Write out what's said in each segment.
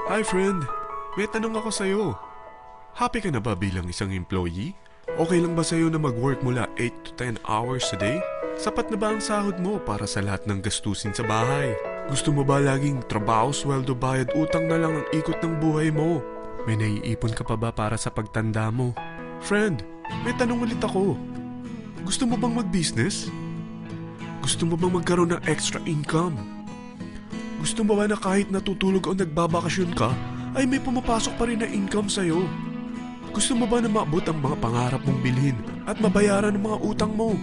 Hi friend, may tanong ako sa'yo. Happy ka na ba bilang isang employee? Okay lang ba sa'yo na mag-work mula 8 to 10 hours a day? Sapat na ba ang sahod mo para sa lahat ng gastusin sa bahay? Gusto mo ba laging trabaho, sweldo, bayad, utang na lang ang ikot ng buhay mo? May naiipon ka pa ba para sa pagtanda mo? Friend, may tanong ulit ako. Gusto mo bang mag-business? Gusto mo bang magkaroon ng extra income? Gusto mo ba na kahit natutulog o nagbabakasyon ka, ay may pumapasok pa rin na income sa'yo? Gusto mo ba na maabot ang mga pangarap mong bilhin at mabayaran ang mga utang mo?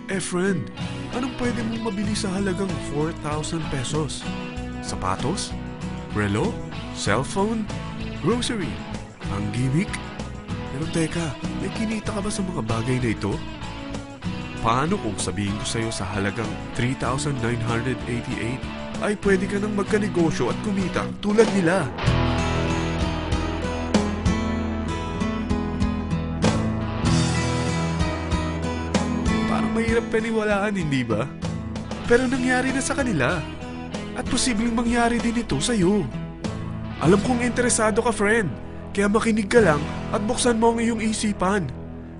Friend, anong pwede mong mabili sa halagang 4,000 pesos? Sapatos? Relo? Cellphone? Grocery? Ang gimmick? Pero teka, may kinita ka ba sa mga bagay na ito? Paano kung sabihin ko sa'yo sa halagang 3,988 ay pwede ka nang magkanegosyo at kumita tulad nila? Parang mahirap paniwalaan, hindi ba? Pero nangyari na sa kanila. At posibleng mangyari din ito sa'yo. Alam kong interesado ka, friend. Kaya makinig ka lang at buksan mo ang iyong isipan.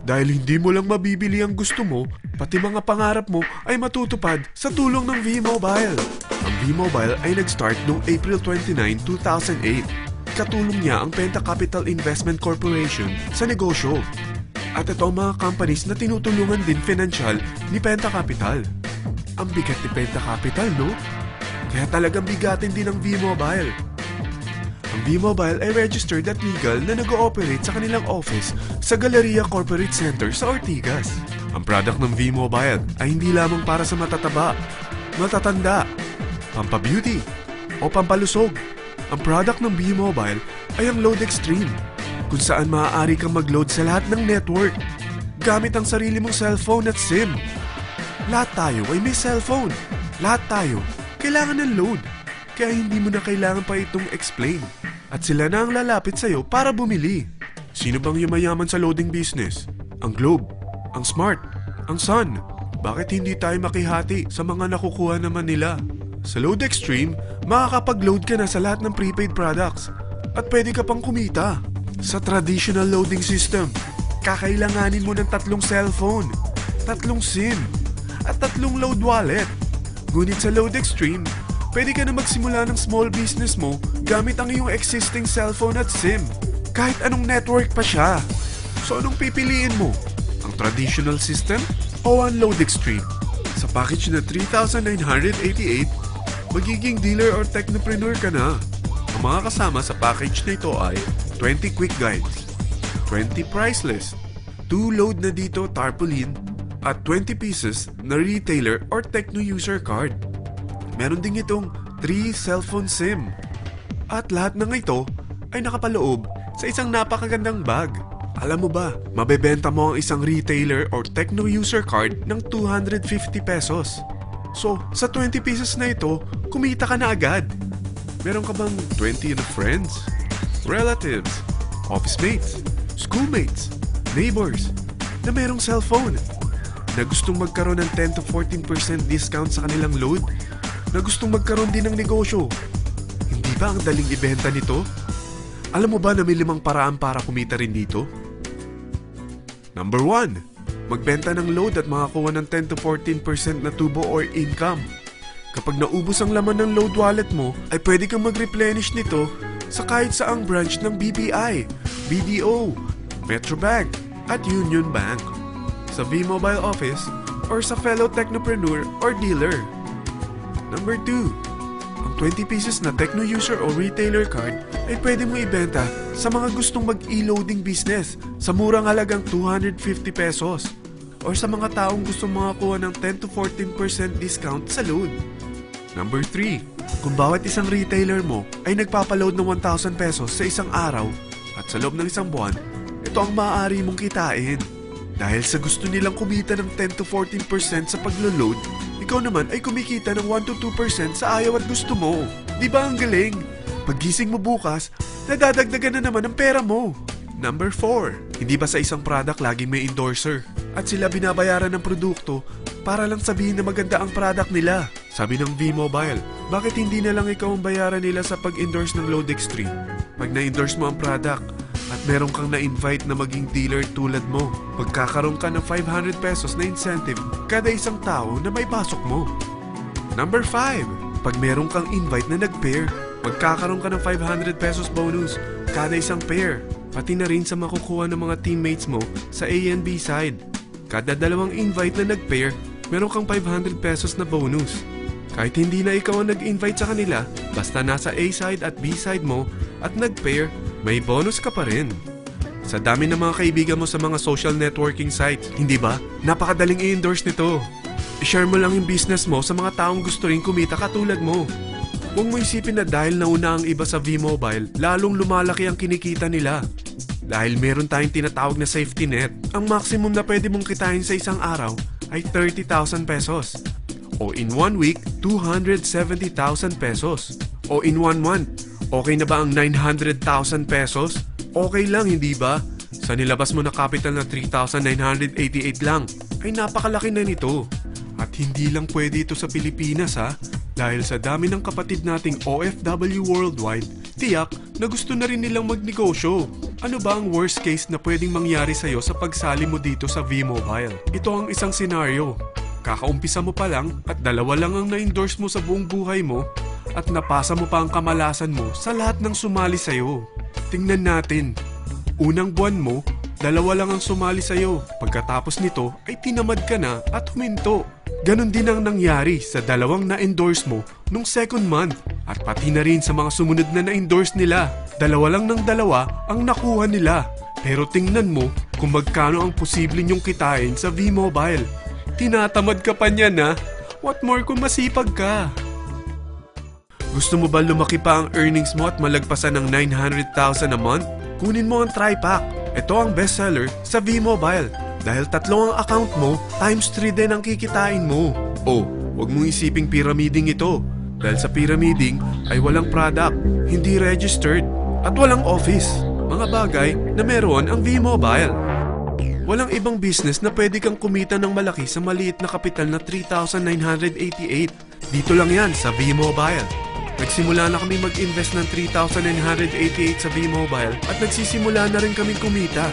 Dahil hindi mo lang mabibili ang gusto mo, pati mga pangarap mo ay matutupad sa tulong ng V-Mobile. Ang V-Mobile ay nag-start noong April 29, 2008. Katulong niya ang Penta Capital Investment Corporation sa negosyo. At ito ang mga companies na tinutulungan din financial ni Penta Capital. Ang bigat ni Penta Capital, no? Kaya talagang bigatin din ang V-Mobile. Ang V-Mobile ay registered at legal na nag-ooperate sa kanilang office sa Galleria Corporate Center sa Ortigas. Ang product ng V-Mobile ay hindi lamang para sa matataba, matatanda, pampabeauty, o pampalusog. Ang product ng V-Mobile ay ang Load Extreme, kung saan maaari kang mag-load sa lahat ng network gamit ang sarili mong cellphone at SIM. Lahat tayo ay may cellphone. Lahat tayo kailangan ng load. Kaya hindi mo na kailangan pa itong explain. At sila na ang lalapit sa'yo para bumili. Sino bang yumayaman sa loading business? Ang Globe, ang Smart, ang Sun. Bakit hindi tayo makihati sa mga nakukuha naman nila? Sa Load Extreme, makakapag-load ka na sa lahat ng prepaid products. At pwede ka pang kumita. Sa traditional loading system, kakailanganin mo ng 3 cellphone, 3 SIM, at 3 load wallet. Ngunit sa Load Extreme, pwede ka na magsimula ng small business mo gamit ang iyong existing cellphone at SIM. Kahit anong network pa siya. So anong pipiliin mo? Ang traditional system o ang Load Extreme? Sa package na 3,988, magiging dealer or technopreneur ka na. Ang mga kasama sa package na ito ay 20 quick guides, 20 price list, 2 load na dito tarpaulin, at 20 pieces na retailer or techno user card. Meron din itong 3 cellphone SIM. At lahat ng ito ay nakapaloob sa isang napakagandang bag. Alam mo ba, mabebenta mo ang isang retailer or techno user card ng 250 pesos. So, sa 20 pieces na ito, kumita ka na agad. Meron ka bang 20 na friends, relatives, office mates, schoolmates, neighbors na merong cellphone, na gustong magkaroon ng 10 to 14% discount sa kanilang load, na gustong magkaroon din ng negosyo? Hindi ba ang daling ibenta nito? Alam mo ba na may 5 paraan para kumita rin dito? Number 1. Magbenta ng load at makakuha ng 10 to 14% na tubo or income. Kapag naubos ang laman ng load wallet mo, ay pwede kang mag-replenish nito sa kahit saang branch ng BPI, BDO, Metrobank, at Union Bank, sa V-Mobile office, or sa fellow technopreneur or dealer. Number 2. Ang 20 pieces na techno user o retailer card ay pwede mo ibenta sa mga gustong mag-e-loading business sa murang halagang 250 pesos, or sa mga taong gustong makakuha ng 10 to 14% discount sa load. Number 3. Kung bawat isang retailer mo ay nagpapaload ng 1,000 pesos sa isang araw at sa loob ng isang buwan, ito ang maaari mong kitain. Dahil sa gusto nilang kumita ng 10 to 14% sa paglo-load, ikaw naman ay kumikita ng 1 to 2% sa ayaw at gusto mo. Di ba ang galing? Paggising mo bukas, nadadagdagan na naman ang pera mo. Number 4. Hindi ba sa isang product laging may endorser? At sila binabayaran ng produkto para lang sabihin na maganda ang product nila. Sabi ng V-Mobile, bakit hindi na lang ikaw ang bayaran nila sa pag-endorse ng Load Extreme? Pag na-endorse mo ang product at meron kang na-invite na maging dealer tulad mo, magkakaroon ka ng 500 pesos na incentive kada isang tao na may pasok mo. Number 5, pag meron kang invite na nag-pair, magkakaroon ka ng 500 pesos bonus kada isang pair, pati na rin sa makukuha ng mga teammates mo sa A and B side. Kada dalawang invite na nag-pair, meron kang 500 pesos na bonus. Kahit hindi na ikaw ang nag-invite sa kanila, basta nasa A side at B side mo at nag-pair, may bonus ka pa rin. Sa dami ng mga kaibigan mo sa mga social networking sites, hindi ba? Napakadaling i-endorse nito. I-share mo lang yung business mo sa mga taong gusto rin kumita katulad mo. Huwag mo isipin na dahil nauna ang iba sa V-Mobile, lalong lumalaki ang kinikita nila. Dahil meron tayong tinatawag na safety net, ang maximum na pwede mong kitain sa isang araw ay 30,000 pesos. O in 1 week, 270,000 pesos. O in 1 month, okay na ba ang 900,000 pesos? Okay lang, hindi ba? Sa nilabas mo na capital na 3,988 lang, ay napakalaki na nito. At hindi lang pwede ito sa Pilipinas ha, dahil sa dami ng kapatid nating OFW worldwide, tiyak na gusto na rin nilang magnegosyo. Ano ba ang worst case na pwedeng mangyari sa'yo sa pagsali mo dito sa V-Mobile? Ito ang isang senaryo. Kakaumpisa mo pa lang at 2 lang ang na-endorse mo sa buong buhay mo at napasa mo pa ang kamalasan mo sa lahat ng sumali sa'yo. Tingnan natin. Unang buwan mo, 2 lang ang sumali sa'yo. Pagkatapos nito ay tinamad ka na at huminto. Ganon din ang nangyari sa 2 na-endorse mo nung second month at pati na rin sa mga sumunod na na-endorse nila. 2 lang ng 2 ang nakuha nila. Pero tingnan mo kung magkano ang posible nyong kitain sa V-Mobile. Tinatamad ka pa niyan ha? What more kung masipag ka? Gusto mo ba lumaki pa ang earnings mo at malagpasan ng 900,000 a month? Kunin mo ang TriPack. Ito ang bestseller sa V-Mobile. Dahil 3 ang account mo, times 3 din ang kikitain mo. Oh, huwag mong isiping pyramiding ito. Dahil sa pyramiding ay walang product, hindi registered, at walang office. Mga bagay na meron ang V-Mobile. Walang ibang business na pwede kang kumita ng malaki sa maliit na kapital na 3,988. Dito lang yan sa V-Mobile. Nagsimula na kami mag-invest ng 3,988 sa V-Mobile at nagsisimula na rin kami kumita.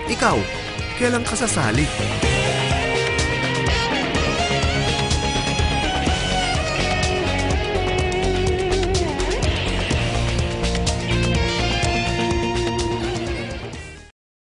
Ikaw, kailan ka sasali?